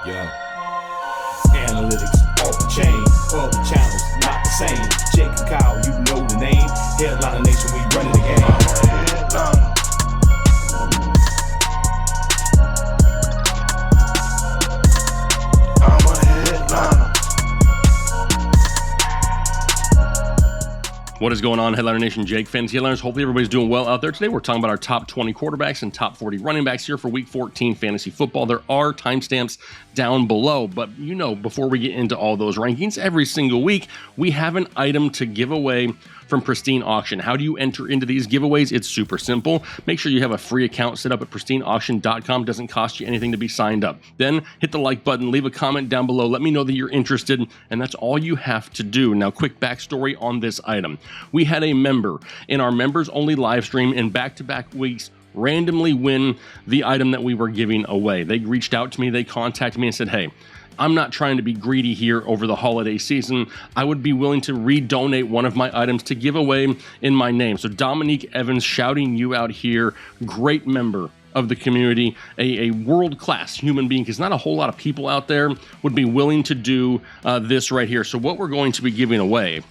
Yeah. Analytics off the chain, other channels not the same. Jake and Kyle, you know the name. Headliner Nation, we running the game. I'm a headliner. What is going on, Headliner Nation? Jake, Fantasy Headliners. Hopefully everybody's doing well out there today. We're talking about our top 20 quarterbacks and top 40 running backs here for Week 14 fantasy football. There are timestamps down below, but you know, before we get into all those rankings, every single week we have an item to give away from Pristine Auction. How do you enter into these giveaways? It's super simple. Make sure you have a free account set up at pristineauction.com. Doesn't cost you anything to be signed up. Then hit the like button, leave a comment down below. Let me know that you're interested, and that's all you have to do. Now, quick backstory on this item. We had a member in our members only live stream in back-to-back weeks randomly win the item that we were giving away. They reached out to me, they contacted me and said, hey, I'm not trying to be greedy here over the holiday season. I would be willing to redonate one of my items to give away in my name. So Dominique Evans, shouting you out here, great member of the community, a world-class human being, because not a whole lot of people out there would be willing to do this right here. So what we're going to be giving away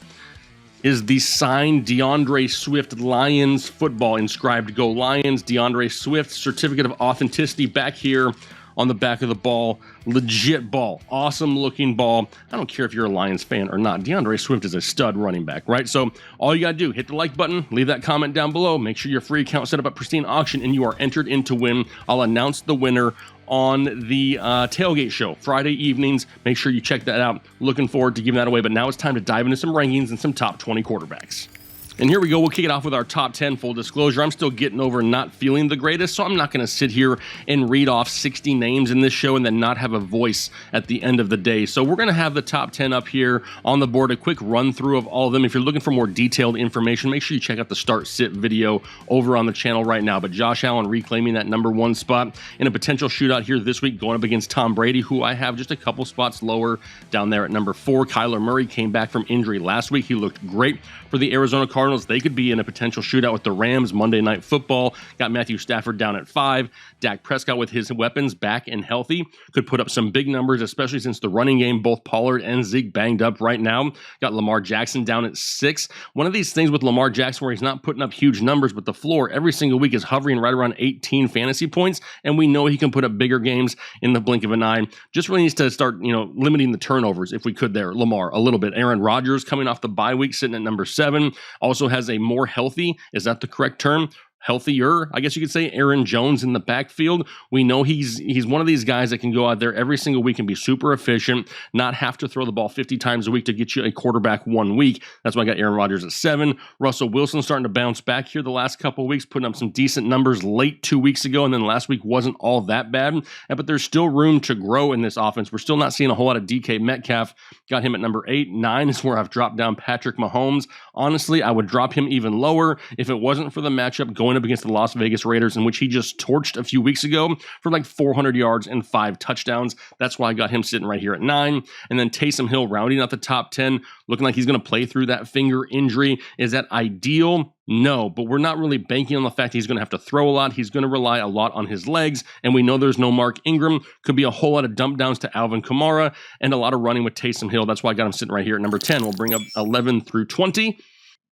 is the signed DeAndre Swift Lions football, inscribed Go Lions. DeAndre Swift, certificate of authenticity back here on the back of the ball. Legit ball. Awesome looking ball. I don't care if you're a Lions fan or not. DeAndre Swift is a stud running back, right? So all you got to do, hit the like button, leave that comment down below, make sure your free account set up at Pristine Auction, and you are entered in to win. I'll announce the winner on the tailgate show Friday evenings. Make sure you check that out. Looking forward to giving that away. But now it's time to dive into some rankings and some top 20 quarterbacks. And here we go. We'll kick it off with our top 10. Full disclosure, I'm still getting over not feeling the greatest, so I'm not going to sit here and read off 60 names in this show and then not have a voice at the end of the day. So we're going to have the top 10 up here on the board, a quick run through of all of them. If you're looking for more detailed information, make sure you check out the start sit video over on the channel right now. But Josh Allen reclaiming that number one spot in a potential shootout here this week, going up against Tom Brady, who I have just a couple spots lower down there at number 4. Kyler Murray came back from injury last week. He looked great for the Arizona Cardinals. They could be in a potential shootout with the Rams Monday Night Football. Got Matthew Stafford down at 5. Dak Prescott with his weapons back and healthy could put up some big numbers, especially since the running game, both Pollard and Zeke banged up right now. Got Lamar Jackson down at 6. One of these things with Lamar Jackson where he's not putting up huge numbers, but the floor every single week is hovering right around 18 fantasy points, and we know he can put up bigger games in the blink of an eye. Just really needs to start, limiting the turnovers if we could there, Lamar, a little bit. Aaron Rodgers coming off the bye week, sitting at number 7. Also has a more healthy, is that the correct term? Healthier, I guess you could say, Aaron Jones in the backfield. We know he's one of these guys that can go out there every single week and be super efficient, not have to throw the ball 50 times a week to get you a quarterback one week. That's why I got Aaron Rodgers at 7. Russell Wilson starting to bounce back here the last couple of weeks, putting up some decent numbers late 2 weeks ago, and then last week wasn't all that bad. But there's still room to grow in this offense. We're still not seeing a whole lot of DK Metcalf. Got him at number 8. 9 is where I've dropped down Patrick Mahomes. Honestly, I would drop him even lower if it wasn't for the matchup going up against the Las Vegas Raiders, in which he just torched a few weeks ago for like 400 yards and 5 touchdowns. That's why I got him sitting right here at 9. And then Taysom Hill rounding out the top 10, looking like he's going to play through that finger injury. Is that ideal? No, but we're not really banking on the fact that he's going to have to throw a lot. He's going to rely a lot on his legs, and we know there's no Mark Ingram. Could be a whole lot of dump downs to Alvin Kamara and a lot of running with Taysom Hill. That's why I got him sitting right here at number 10. We'll bring up 11 through 20.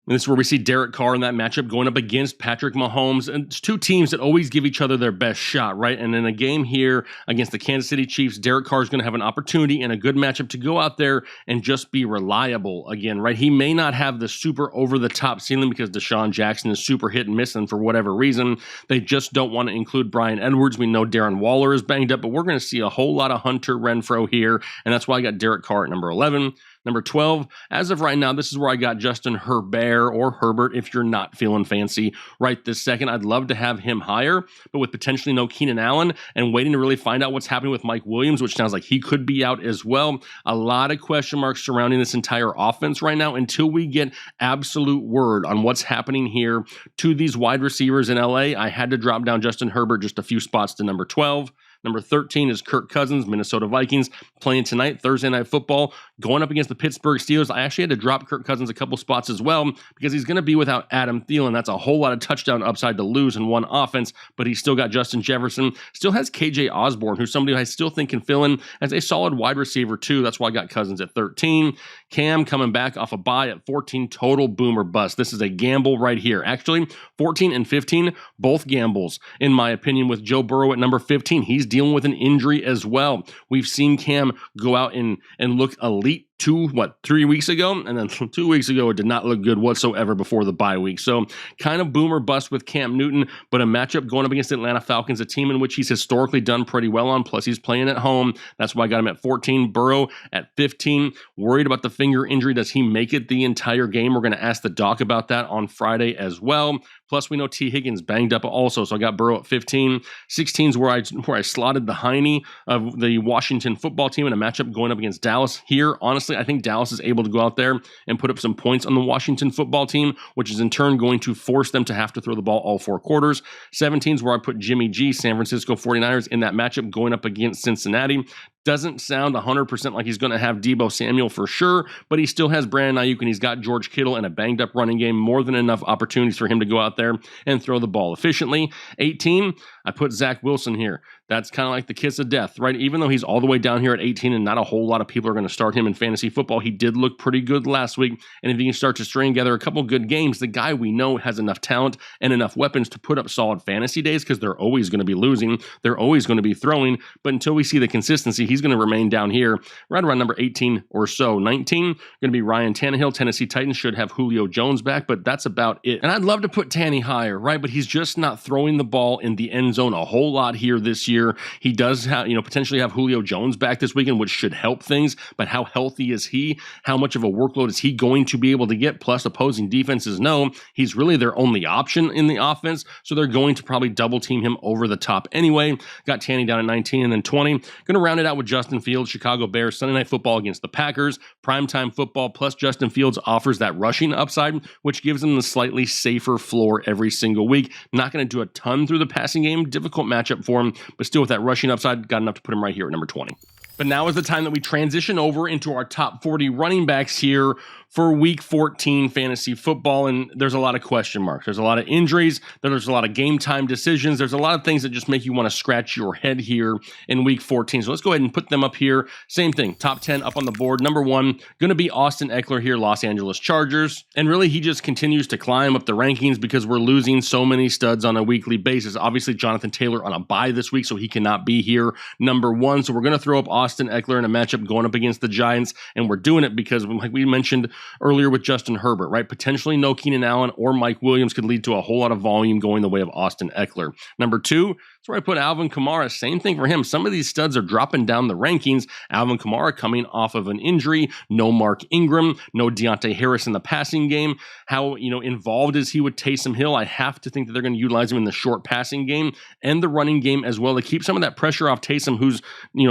And this is where we see Derek Carr in that matchup going up against Patrick Mahomes. And it's two teams that always give each other their best shot, right? And in a game here against the Kansas City Chiefs, Derek Carr is going to have an opportunity and a good matchup to go out there and just be reliable again, right? He may not have the super over-the-top ceiling because Deshaun Jackson is super hit and miss, and for whatever reason, they just don't want to include Bryan Edwards. We know Darren Waller is banged up, but we're going to see a whole lot of Hunter Renfrow here, and that's why I got Derek Carr at number 11. Number 12, as of right now, this is where I got Justin Herbert, or Herbert if you're not feeling fancy right this second. I'd love to have him higher, but with potentially no Keenan Allen and waiting to really find out what's happening with Mike Williams, which sounds like he could be out as well. A lot of question marks surrounding this entire offense right now until we get absolute word on what's happening here to these wide receivers in LA. I had to drop down Justin Herbert just a few spots to number 12. Number 13 is Kirk Cousins, Minnesota Vikings, playing tonight, Thursday Night Football, going up against the Pittsburgh Steelers. I actually had to drop Kirk Cousins a couple spots as well because he's going to be without Adam Thielen. That's a whole lot of touchdown upside to lose in one offense, but he's still got Justin Jefferson, still has KJ Osborne, who's somebody I still think can fill in as a solid wide receiver too. That's why I got Cousins at 13. Cam coming back off a bye at 14, total boomer bust. This is a gamble right here. Actually, 14 and 15, both gambles, in my opinion, with Joe Burrow at number 15. He's dealing with an injury as well. We've seen Cam go out and look elite 3 weeks ago, and then 2 weeks ago it did not look good whatsoever before the bye week. So kind of boomer bust with Cam Newton, but a matchup going up against the Atlanta Falcons, a team in which he's historically done pretty well on, plus he's playing at home. That's why I got him at 14. Burrow at 15. Worried about the finger injury. Does he make it the entire game? We're going to ask the doc about that on Friday as well. Plus, we know T. Higgins banged up also, so I got Burrow at 15. 16 is where I slotted the Heine of the Washington football team in a matchup going up against Dallas. Here, honestly, I think Dallas is able to go out there and put up some points on the Washington football team, which is in turn going to force them to have to throw the ball all 4 quarters. 17 is where I put Jimmy G, San Francisco 49ers, in that matchup going up against Cincinnati. Doesn't sound 100% like he's going to have Deebo Samuel for sure, but he still has Brandon Ayuk and he's got George Kittle and a banged up running game. More than enough opportunities for him to go out there and throw the ball efficiently. 18, I put Zach Wilson here. That's kind of like the kiss of death, right? Even though he's all the way down here at 18 and not a whole lot of people are going to start him in fantasy football, he did look pretty good last week. And if he can start to string together a couple good games, the guy we know has enough talent and enough weapons to put up solid fantasy days because they're always going to be losing. They're always going to be throwing. But until we see the consistency, he's going to remain down here right around number 18 or so. 19, going to be Ryan Tannehill. Tennessee Titans should have Julio Jones back, but that's about it. And I'd love to put Tanny higher, right? But he's just not throwing the ball in the end zone a whole lot here this year. He does have, potentially have Julio Jones back this weekend, which should help things. But how healthy is he? How much of a workload is he going to be able to get? Plus, opposing defenses know he's really their only option in the offense, so they're going to probably double team him over the top anyway. Got Tanny down at 19, and then 20. Going to round it out with Justin Fields, Chicago Bears, Sunday Night Football against the Packers. Primetime football, plus Justin Fields offers that rushing upside, which gives him the slightly safer floor every single week. Not going to do a ton through the passing game. Difficult matchup for him, but still with that rushing upside, got enough to put him right here at number 20. But now is the time that we transition over into our top 40 running backs here for week 14 fantasy football. And there's a lot of question marks. There's a lot of injuries. There's a lot of game time decisions. There's a lot of things that just make you want to scratch your head here in week 14. So let's go ahead and put them up here. Same thing, top 10 up on the board. Number 1, going to be Austin Eckler here, Los Angeles Chargers. And really, he just continues to climb up the rankings because we're losing so many studs on a weekly basis. Obviously, Jonathan Taylor on a bye this week, so he cannot be here, number 1. So we're going to throw up Austin Eckler in a matchup going up against the Giants. And we're doing it because, like we mentioned earlier with Justin Herbert, right? Potentially no Keenan Allen or Mike Williams could lead to a whole lot of volume going the way of Austin Eckler. Number 2, that's where I put Alvin Kamara. Same thing for him. Some of these studs are dropping down the rankings. Alvin Kamara coming off of an injury. No Mark Ingram. No Deontay Harris in the passing game. How, involved is he with Taysom Hill? I have to think that they're going to utilize him in the short passing game and the running game as well to keep some of that pressure off Taysom, who's,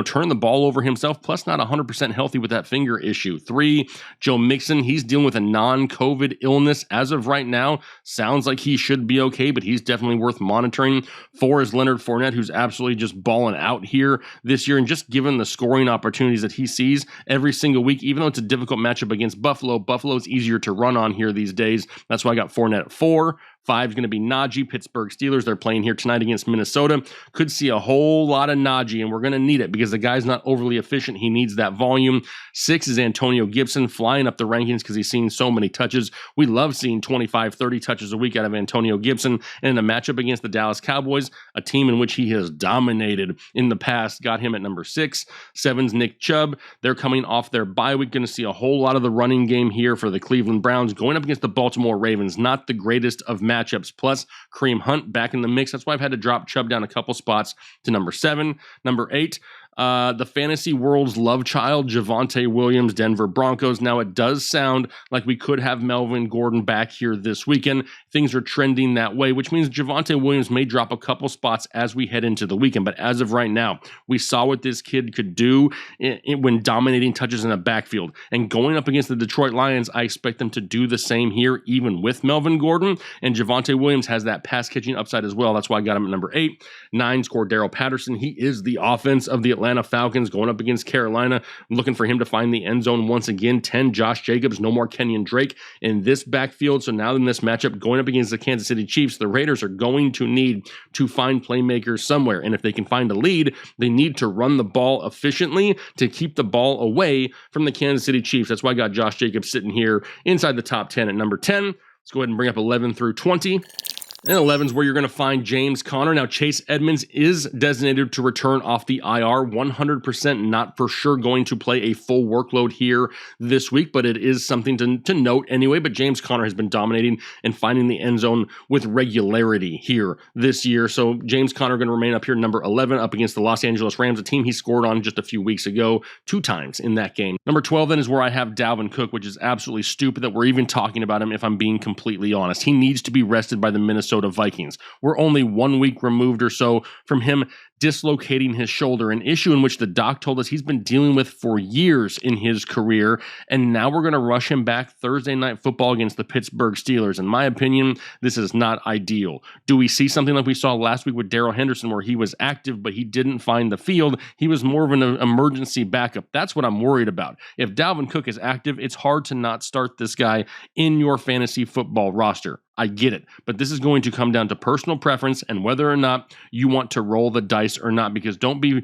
turned the ball over himself, plus not 100% healthy with that finger issue. 3, Joe Mixon. He's dealing with a non-COVID illness as of right now. Sounds like he should be okay, but he's definitely worth monitoring. 4 is Leonard Fournette, who's absolutely just balling out here this year, and just given the scoring opportunities that he sees every single week, even though it's a difficult matchup against Buffalo, Buffalo's easier to run on here these days. That's why I got Fournette at 4. 5 is going to be Najee, Pittsburgh Steelers. They're playing here tonight against Minnesota. Could see a whole lot of Najee, and we're going to need it because the guy's not overly efficient. He needs that volume. 6 is Antonio Gibson, flying up the rankings because he's seen so many touches. We love seeing 25, 30 touches a week out of Antonio Gibson. And in a matchup against the Dallas Cowboys, a team in which he has dominated in the past, got him at number 6. 7's Nick Chubb. They're coming off their bye week. Going to see a whole lot of the running game here for the Cleveland Browns going up against the Baltimore Ravens. Not the greatest of matchups. Plus, Kareem Hunt back in the mix. That's why I've had to drop Chubb down a couple spots to number 7. Number 8, the fantasy world's love child, Javonte Williams, Denver Broncos. Now, it does sound like we could have Melvin Gordon back here this weekend. If things are trending that way, which means Javonte Williams may drop a couple spots as we head into the weekend. But as of right now, we saw what this kid could do when dominating touches in a backfield. And going up against the Detroit Lions, I expect them to do the same here, even with Melvin Gordon. And Javonte Williams has that pass catching upside as well. That's why I got him at number 8. 9's Cordarrelle Patterson. He is the offense of the Atlanta Falcons going up against Carolina. I'm looking for him to find the end zone once again. 10, Josh Jacobs. No more Kenyon Drake in this backfield. So now in this matchup, going up against the Kansas City Chiefs, the Raiders are going to need to find playmakers somewhere. And if they can find a lead, they need to run the ball efficiently to keep the ball away from the Kansas City Chiefs. That's why I got Josh Jacobs sitting here inside the top 10 at number 10. Let's go ahead and bring up 11 through 20. And 11 is where you're going to find James Conner. Now, Chase Edmonds is designated to return off the IR. 100% not for sure going to play a full workload here this week, but it is something to note anyway. But James Conner has been dominating and finding the end zone with regularity here this year. So James Conner going to remain up here, number 11, up against the Los Angeles Rams, a team he scored on just a few weeks ago, 2 times in that game. Number 12 then is where I have Dalvin Cook, which is absolutely stupid that we're even talking about him, if I'm being completely honest. He needs to be rested by the Minnesota Vikings. We're only 1 week removed or so from him dislocating his shoulder, an issue in which the doc told us he's been dealing with for years in his career, and now we're going to rush him back Thursday Night Football against the Pittsburgh Steelers. In my opinion, this is not ideal. Do we see something like we saw last week with Darrell Henderson, where he was active, but he didn't find the field? He was more of an emergency backup. That's what I'm worried about. If Dalvin Cook is active, it's hard to not start this guy in your fantasy football roster. I get it, but this is going to come down to personal preference and whether or not you want to roll the dice or not, because don't be,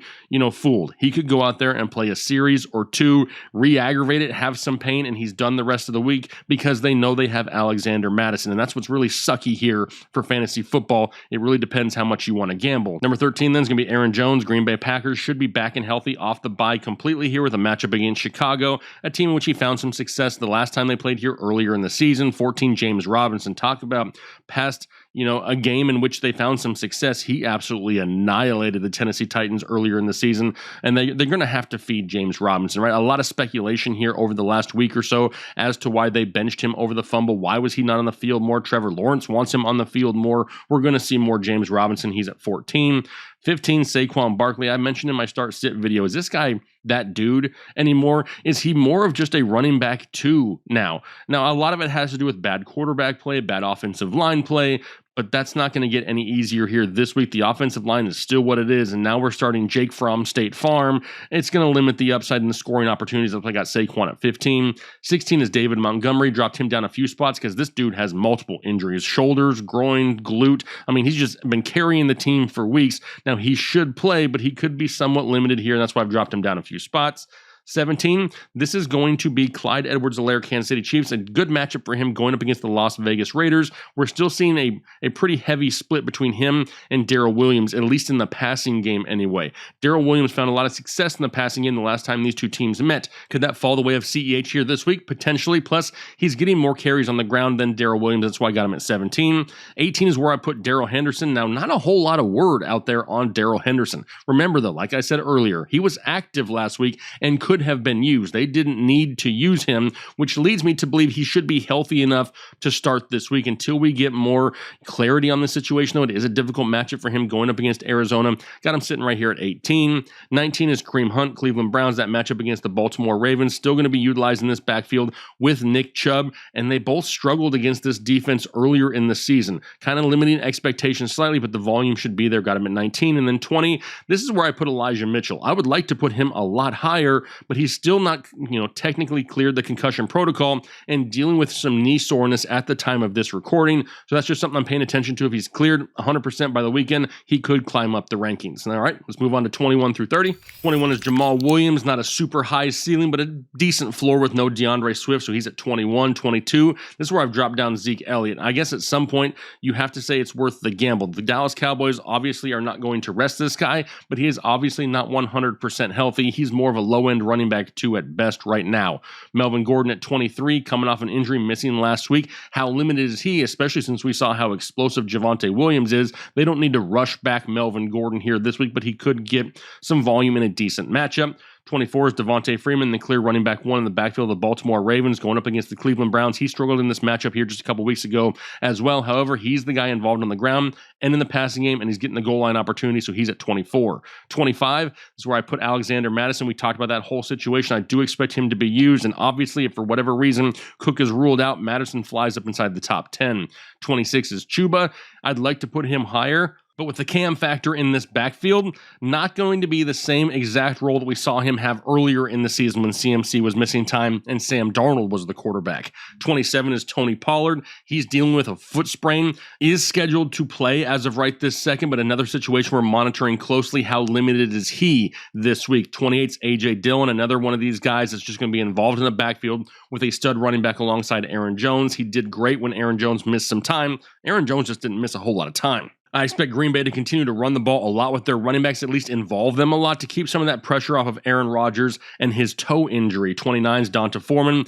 fooled. He could go out there and play a series or 2, re-aggravate it, have some pain, and he's done the rest of the week because they know they have Alexander Mattison, and that's what's really sucky here for fantasy football. It really depends how much you want to gamble. Number 13 then is going to be Aaron Jones. Green Bay Packers should be back and healthy off the bye completely here with a matchup against Chicago, a team in which he found some success the last time they played here earlier in the season. 14, James Robinson. Talk about past, a game in which they found some success. He absolutely annihilated the Tennessee Titans earlier in the season, and they're going to have to feed James Robinson, right? A lot of speculation here over the last week or so as to why they benched him over the fumble. Why was he not on the field more? Trevor Lawrence wants him on the field more. We're going to see more James Robinson. He's at 14. 15, Saquon Barkley. I mentioned in my start sit video, is this guy that dude anymore? Is he more of just a running back 2 now? Now, a lot of it has to do with bad quarterback play, bad offensive line play, but that's not going to get any easier here this week. The offensive line is still what it is, and now we're starting Jake Fromm, State Farm. It's going to limit the upside and the scoring opportunities. I got Saquon at 15. 16 is David Montgomery. Dropped him down a few spots because this dude has multiple injuries. Shoulders, groin, glute. I mean, he's just been carrying the team for weeks. Now, he should play, but he could be somewhat limited here, and that's why I've dropped him down a few spots. 17, this is going to be Clyde Edwards-Helaire, Kansas City Chiefs. A good matchup for him going up against the Las Vegas Raiders. We're still seeing a pretty heavy split between him and Darrell Williams, at least in the passing game anyway. Darrell Williams found a lot of success in the passing game the last time these two teams met. Could that fall the way of CEH here this week? Potentially. Plus, he's getting more carries on the ground than Darrell Williams. That's why I got him at 17. 18 is where I put Darrell Henderson. Now, not a whole lot of word out there on Darrell Henderson. Remember, though, like I said earlier, he was active last week and could have been used. They didn't need to use him, which leads me to believe he should be healthy enough to start this week until we get more clarity on the situation. Though it is a difficult matchup for him going up against Arizona. Got him sitting right here at 18. 19 is Kareem Hunt, Cleveland Browns. That matchup against the Baltimore Ravens. Still going to be utilized in this backfield with Nick Chubb, and they both struggled against this defense earlier in the season. Kind of limiting expectations slightly, but the volume should be there. Got him at 19. And then 20, this is where I put Elijah Mitchell. I would like to put him a lot higher, but he's still not, technically cleared the concussion protocol and dealing with some knee soreness at the time of this recording. So that's just something I'm paying attention to. If he's cleared 100% by the weekend, he could climb up the rankings. All right, let's move on to 21 through 30. 21 is Jamal Williams, not a super high ceiling, but a decent floor with no DeAndre Swift. So he's at 21, 22. This is where I've dropped down Zeke Elliott. I guess at some point you have to say it's worth the gamble. The Dallas Cowboys obviously are not going to rest this guy, but he is obviously not 100% healthy. He's more of a low-end running back 2 at best right now. Melvin Gordon at 23, coming off an injury, missing last week. How limited is he, especially since we saw how explosive Javonte Williams is? They don't need to rush back Melvin Gordon here this week, but he could get some volume in a decent matchup. 24 is Devontae Freeman, the clear running back one in the backfield of the Baltimore Ravens, going up against the Cleveland Browns. He struggled in this matchup here just a couple weeks ago as well. However, he's the guy involved on the ground and in the passing game, and he's getting the goal line opportunity, so he's at 24. 25 is where I put Alexander Mattison. We talked about that whole situation. I do expect him to be used, and obviously, if for whatever reason Cook is ruled out, Mattison flies up inside the top 10. 26 is Chuba. I'd like to put him higher, but with the Cam factor in this backfield, not going to be the same exact role that we saw him have earlier in the season when CMC was missing time and Sam Darnold was the quarterback. 27 is Tony Pollard. He's dealing with a foot sprain, is scheduled to play as of right this second, but another situation we're monitoring closely. How limited is he this week? 28 is A.J. Dillon, another one of these guys that's just going to be involved in the backfield with a stud running back alongside Aaron Jones. He did great when Aaron Jones missed some time. Aaron Jones just didn't miss a whole lot of time. I expect Green Bay to continue to run the ball a lot with their running backs, at least involve them a lot to keep some of that pressure off of Aaron Rodgers and his toe injury. 29 is Donta Foreman.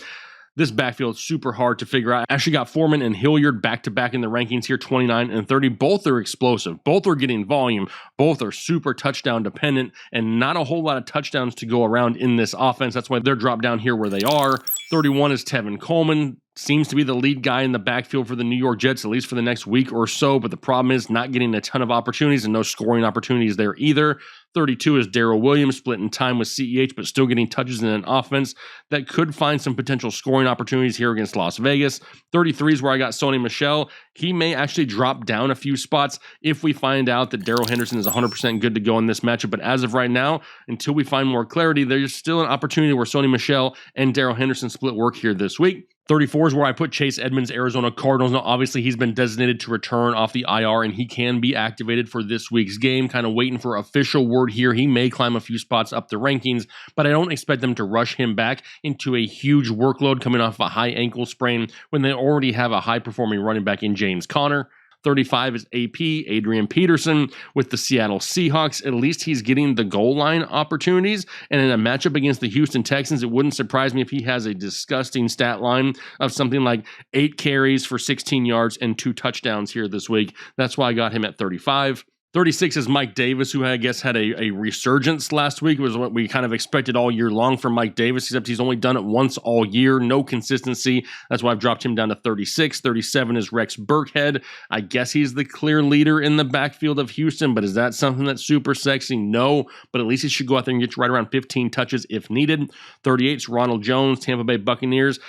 This backfield is super hard to figure out. Actually got Foreman and Hilliard back-to-back in the rankings here, 29 and 30. Both are explosive. Both are getting volume. Both are super touchdown dependent, and not a whole lot of touchdowns to go around in this offense. That's why they're dropped down here where they are. 31 is Tevin Coleman. Seems to be the lead guy in the backfield for the New York Jets, at least for the next week or so. But the problem is not getting a ton of opportunities and no scoring opportunities there either. 32 is Darrell Williams, splitting time with CEH, but still getting touches in an offense that could find some potential scoring opportunities here against Las Vegas. 33 is where I got Sony Michel. He may actually drop down a few spots if we find out that Darrell Henderson is 100% good to go in this matchup. But as of right now, until we find more clarity, there's still an opportunity where Sony Michel and Darrell Henderson split work here this week. 34 is where I put Chase Edmonds, Arizona Cardinals. Now, obviously, he's been designated to return off the IR, and he can be activated for this week's game. Kind of waiting for official word here. He may climb a few spots up the rankings, but I don't expect them to rush him back into a huge workload coming off a high ankle sprain when they already have a high-performing running back in James Conner. 35 is AP, Adrian Peterson with the Seattle Seahawks. At least he's getting the goal line opportunities. And in a matchup against the Houston Texans, it wouldn't surprise me if he has a disgusting stat line of something like 8 carries for 16 yards and 2 touchdowns here this week. That's why I got him at 35. 36 is Mike Davis, who I guess had a resurgence last week. It was what we kind of expected all year long from Mike Davis, except he's only done it once all year. No consistency. That's why I've dropped him down to 36. 37 is Rex Burkhead. I guess he's the clear leader in the backfield of Houston, but is that something that's super sexy? No, but at least he should go out there and get you right around 15 touches if needed. 38 is Ronald Jones, Tampa Bay Buccaneers.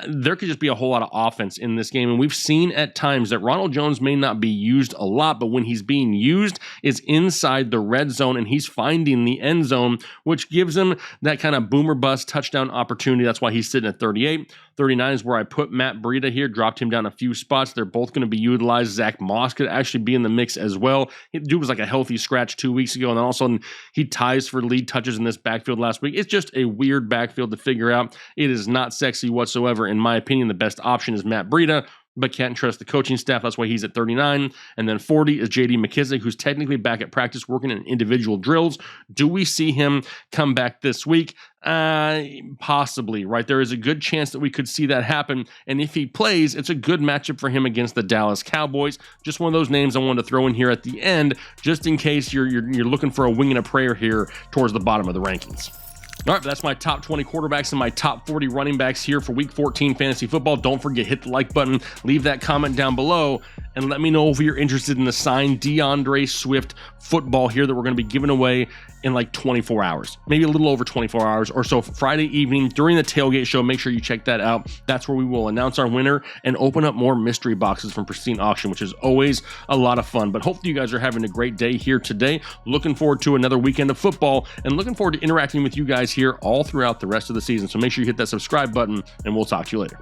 There could just be a whole lot of offense in this game, and we've seen at times that Ronald Jones may not be used a lot, but when he's being used, is inside the red zone and he's finding the end zone, which gives him that kind of boomer bust touchdown opportunity. That's why he's sitting at 38. 39 is where I put Matt Breida here, dropped him down a few spots. They're both going to be utilized. Zach Moss could actually be in the mix as well. Dude was like a healthy scratch 2 weeks ago, and then all of a sudden he ties for lead touches in this backfield last week. It's just a weird backfield to figure out. It is not sexy whatsoever. In my opinion, the best option is Matt Breida, but can't trust the coaching staff. That's why he's at 39. And then 40 is J.D. McKissick, who's technically back at practice working in individual drills. Do we see him come back this week? Possibly, right? There is a good chance that we could see that happen. And if he plays, it's a good matchup for him against the Dallas Cowboys. Just one of those names I wanted to throw in here at the end, just in case you're looking for a wing and a prayer here towards the bottom of the rankings. All right, that's my top 20 quarterbacks and my top 40 running backs here for Week 14 fantasy football. Don't forget, hit the like button, leave that comment down below, and let me know if you're interested in the signed DeAndre Swift football here that we're going to be giving away in like 24 hours, maybe a little over 24 hours or so. Friday evening during the tailgate show, make sure you check that out. That's where we will announce our winner and open up more mystery boxes from Pristine Auction, which is always a lot of fun. But hopefully you guys are having a great day here today. Looking forward to another weekend of football and looking forward to interacting with you guys here all throughout the rest of the season. So make sure you hit that subscribe button and we'll talk to you later.